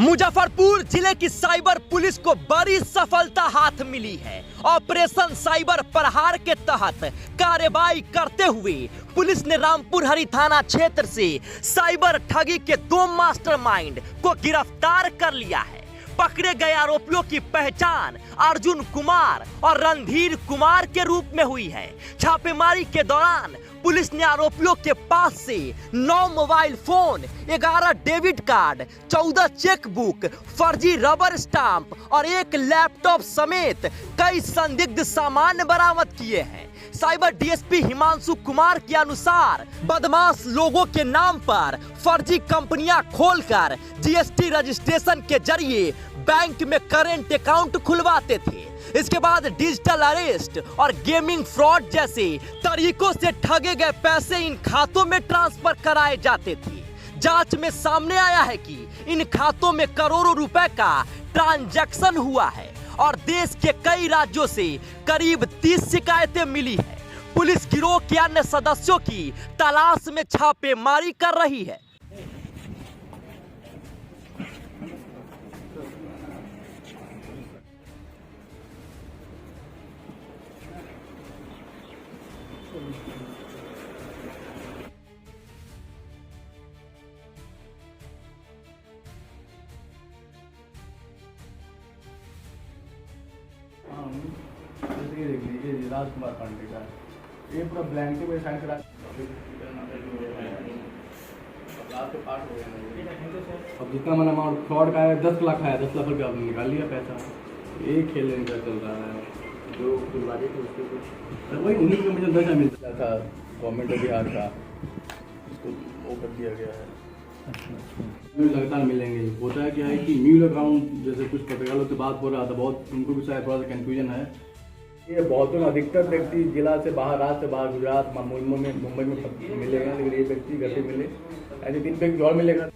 मुजफ्फरपुर जिले की cyber police को बड़ी सफलता हाथ मिली है। ऑपरेशन साइबर प्रहार के तहत कार्रवाई करते हुए पुलिस ने रामपुर हरी थाना क्षेत्र से साइबर ठगी के 2 मास्टरमाइंड को गिरफ्तार कर लिया है। पकड़े गए आरोपियों की पहचान अर्जुन कुमार और रणधीर कुमार के रूप में हुई है। छापेमारी के दौरान पुलिस ने आरोपियों के पास से 9 mobile phone, 11 debit card, 14 chequebook, फर्जी रबर स्टाम्प और 1 लैपटॉप समेत कई संदिग्ध सामान बरामद किए हैं। साइबर डीएसपी हिमांशु कुमार के अनुसार बदमाश लोगों के नाम पर फर्जी कंपनियां खोलकर जीएसटी रजिस्ट्रेशन के जरिए बैंक में करेंट अकाउंट खुलवाते थे। इसके बाद डिजिटल अरेस्ट और गेमिंग फ्रॉड जैसे तरीकों से ठगे गए पैसे इन खातों में ट्रांसफर कराए जाते थे। जांच में सामने आया है कि इन खातों में करोड़ों रुपए का ट्रांजैक्शन हुआ है और देश के कई राज्यों से करीब 30 शिकायतें मिली है। पुलिस गिरोह के अन्य सदस्यों की तलाश में छापेमारी कर रही है। जैसे ये देख लीजिए राजकुमार पांडे का ये पूरा ब्लैंक पे साइन करा अब जितना मैंने अमाउंट फ्रॉड का है 10 लाख है, 10 लाख रुपया आपने निकाल लिया पैसा। एक खेल इनका चल रहा है जो खुलवारी थे उसके कुछ वही 19 का मुझे 10 मिलता था गवर्नमेंट बिहार का, उसको वो कर दिया गया है। लगातार मिलेंगे। होता है क्या है कि म्यूल अकाउंट जैसे कुछ पत्रकारों से बात हो रहा था, बहुत उनको भी शायद थोड़ा सा कन्फ्यूजन है। ये बहुत अधिकतर व्यक्ति जिला से बाहर, राज्य से बाहर, गुजरात मुंबई में मिलेगा, लेकिन ये व्यक्ति घर पे मिले, ऐसे 3 व्यक्ति और मिलेगा।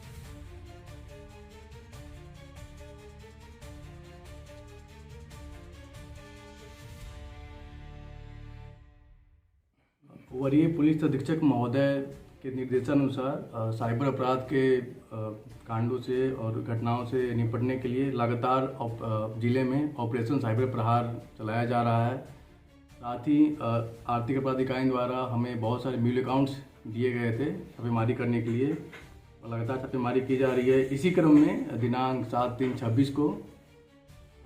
वरीय पुलिस अधीक्षक महोदय के निर्देशानुसार साइबर अपराध के कांडों से और घटनाओं से निपटने के लिए लगातार जिले में ऑपरेशन साइबर प्रहार चलाया जा रहा है। साथ ही आर्थिक अपराध इकाई द्वारा हमें बहुत सारे म्यूल अकाउंट्स दिए गए थे छापेमारी करने के लिए, और लगातार छापेमारी की जा रही है। इसी क्रम में दिनांक 7/3/26 को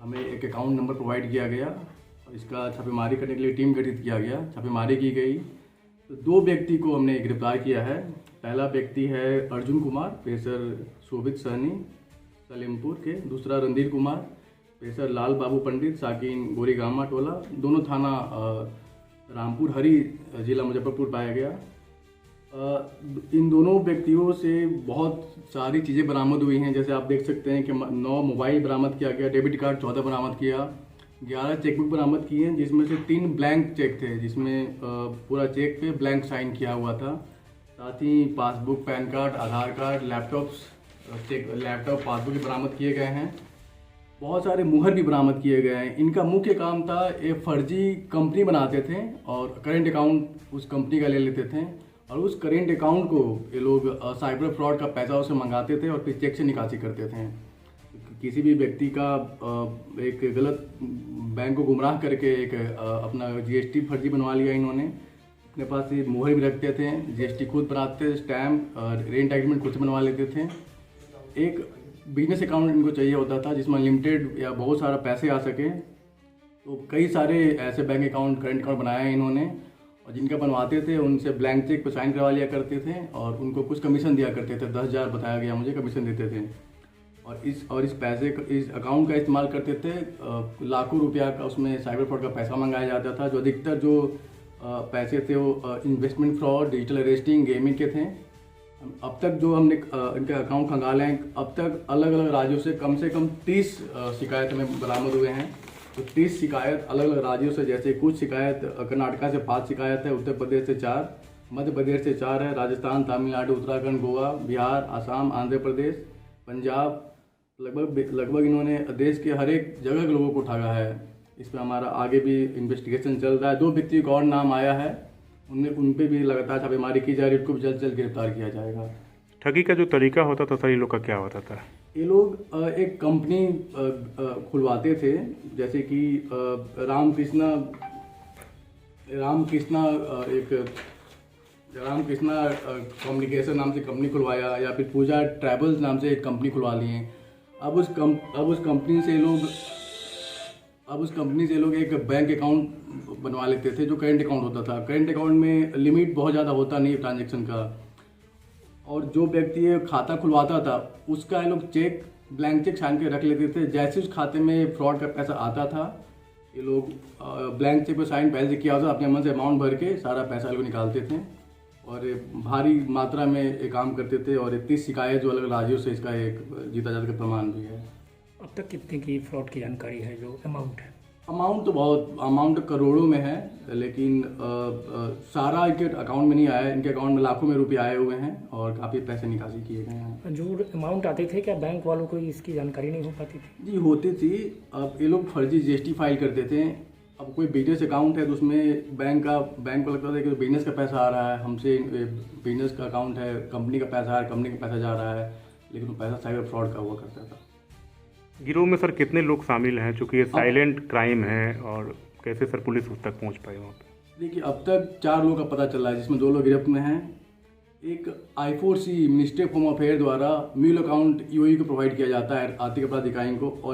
हमें एक अकाउंट नंबर प्रोवाइड किया गया और इसका छापेमारी करने के लिए टीम गठित किया गया। छापेमारी की गई तो 2 व्यक्ति को हमने गिरफ्तार किया है। पहला व्यक्ति है अर्जुन कुमार, पेशर शोभित सहनी सलेमपुर के। दूसरा रणधीर कुमार, पेशर लाल बाबू पंडित साकिन गोरीगामा टोला, दोनों थाना रामपुर हरी जिला मुजफ्फरपुर पाया गया। इन दोनों व्यक्तियों से बहुत सारी चीज़ें बरामद हुई हैं। जैसे आप देख सकते हैं कि 9 मोबाइल बरामद किया गया, डेबिट कार्ड 14 बरामद किया, 11 चेकबुक बरामद किए हैं, जिसमें से 3 ब्लैंक चेक थे, जिसमें पूरा चेक पे ब्लैंक साइन किया हुआ था। साथ ही पासबुक, पैन कार्ड, आधार कार्ड, लैपटॉप पासबुक भी बरामद किए गए हैं। बहुत सारे मुहर भी बरामद किए गए हैं। इनका मुख्य काम था, ये फर्जी कंपनी बनाते थे और करेंट अकाउंट उस कंपनी का ले लेते थे और उस करेंट अकाउंट को ये लोग साइबर फ्रॉड का पैसा उसे मंगाते थे और फिर चेक से निकासी करते थे। किसी भी व्यक्ति का एक गलत बैंक को गुमराह करके एक अपना जीएसटी फर्जी बनवा लिया इन्होंने। अपने पास ये मोहर भी रखते थे, जीएसटी खुद बनाते थे, स्टैम्प और रेंट एग्रीमेंट खुद से बनवा लेते थे। एक बिजनेस अकाउंट इनको चाहिए होता था जिसमें लिमिटेड या बहुत सारा पैसे आ सके, तो कई सारे ऐसे बैंक अकाउंट, करेंट अकाउंट बनाए इन्होंने, और जिनका बनवाते थे उनसे ब्लैंक चेक पर साइन करवा लिया करते थे और उनको कुछ कमीशन दिया करते थे। 10,000 बताया गया मुझे कमीशन देते थे और इस अकाउंट का इस्तेमाल करते थे। लाखों रुपया का उसमें साइबर फ्रॉड का पैसा मंगाया जाता था। जो अधिकतर जो पैसे थे वो investment fraud, digital arresting, gaming के थे। अब तक जो हमने इनके अकाउंट खंगाले हैं, अब तक अलग अलग राज्यों से कम 30 शिकायत हमें बरामद हुए हैं। तो 30 शिकायत अलग अलग राज्यों से, जैसे कुछ शिकायत कर्नाटका से 5 शिकायत है, उत्तर प्रदेश से 4, मध्य प्रदेश से 4 है, राजस्थान, तमिलनाडु, उत्तराखंड, गोवा, बिहार, आसाम, आंध्र प्रदेश, पंजाब, लगभग इन्होंने देश के हर एक जगह के लोगों को ठगा है। इस पर हमारा आगे भी इन्वेस्टिगेशन चल रहा है। 2 व्यक्ति का और नाम आया है, उन पे भी लगातार छापेमारी की जा रही है। उनको भी जल्द से जल्द गिरफ्तार किया जाएगा। ठगी का जो तरीका होता था सर, ये लोग का क्या होता था? ये लोग एक कंपनी खुलवाते थे, जैसे कि रामकृष्णा कम्युनिकेशन नाम से कंपनी खुलवाया, या फिर पूजा ट्रैवल्स नाम से एक कंपनी खुलवा लिए। अब उस कंपनी से लोग एक बैंक अकाउंट बनवा लेते थे, जो करेंट अकाउंट होता था। करेंट अकाउंट में लिमिट बहुत ज़्यादा होता नहीं ट्रांजैक्शन का, और जो व्यक्ति ये खाता खुलवाता था उसका ये लोग ब्लैंक चेक छान के रख लेते थे। जैसे उस खाते में फ्रॉड का पैसा आता था, ये लोग ब्लैंक चेक पर साइन पहले से किया होता, अपने मन से अमाउंट भर के सारा पैसा लोग निकालते थे, और भारी मात्रा में ये काम करते थे। और 30 शिकायत जो अलग राज्यों से इसका एक जीता जाता का प्रमाण भी है। अब तक कितने की फ्रॉड की जानकारी है, जो अमाउंट है? अमाउंट करोड़ों में है, लेकिन सारा इनके अकाउंट में नहीं आया। इनके अकाउंट में लाखों में रुपए आए हुए हैं और काफ़ी पैसे निकासी किए गए हैं। जो अमाउंट आते थे, क्या बैंक वालों को इसकी जानकारी नहीं हो पाती थी? जी होती थी। अब ये लोग फर्जी जीएसटी फाइल करते थे। अब कोई बिजनेस अकाउंट है तो उसमें बैंक को लगता था कि बिजनेस का पैसा आ रहा है, हमसे बिजनेस का अकाउंट है, कंपनी का पैसा है, कंपनी का पैसा जा रहा है, लेकिन वो पैसा साइबर फ्रॉड का हुआ करता था। गिरोह में सर कितने लोग शामिल हैं, चूँकि ये साइलेंट क्राइम है, और कैसे सर पुलिस उस तक पहुंच पाई वहाँ पे? देखिए, अब तक 4 लोगों का पता चला है, जिसमें 2 लोग गिरफ्त में हैं। एक I4C ministry of home affair द्वारा म्यूल अकाउंट ईओई को प्रोवाइड किया जाता है आर्थिक अपराध इकाई को, और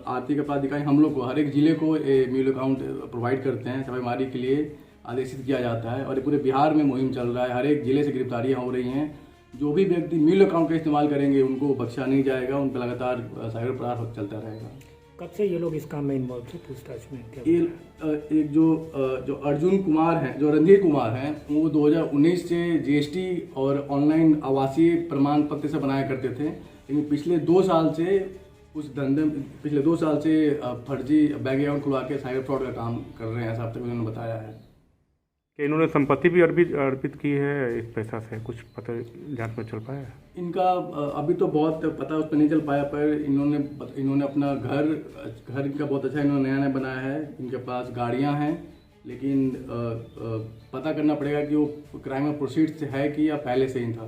आर्थिक अपराध इकाई हम लोग को हर एक जिले को म्यूल अकाउंट प्रोवाइड करते हैं, छापेमारी के लिए आदेशित किया जाता है। और ये पूरे बिहार में मुहिम चल रहा है, हर एक जिले से गिरफ्तारियाँ हो रही हैं। जो भी व्यक्ति म्यूल अकाउंट का इस्तेमाल करेंगे उनको बख्शा नहीं जाएगा, उन पर लगातार साइबर अपराध चलता रहेगा। कब से ये लोग इस काम में इन्वॉल्व थे, पूछताछ में? एक जो अर्जुन कुमार हैं, जो रणधीर कुमार हैं, वो 2019 से जीएसटी और ऑनलाइन आवासीय प्रमाण पत्र से बनाया करते थे, लेकिन पिछले 2 साल से फर्जी बैंक अकाउंट खुलवा के साइबर फ्रॉड का काम कर रहे हैं, ऐसा अब तक उन्होंने बताया है। कि इन्होंने संपत्ति भी अर्पित की है इस पैसा से, कुछ पता जांच में चल पाया है? इनका अभी तो बहुत पता उस पर नहीं चल पाया, पर इन्होंने अपना घर इनका बहुत अच्छा इन्होंने नया बनाया है। इनके पास गाड़ियां हैं, लेकिन पता करना पड़ेगा कि वो क्राइम ऑफ प्रोसीड से है कि या पहले से ही था।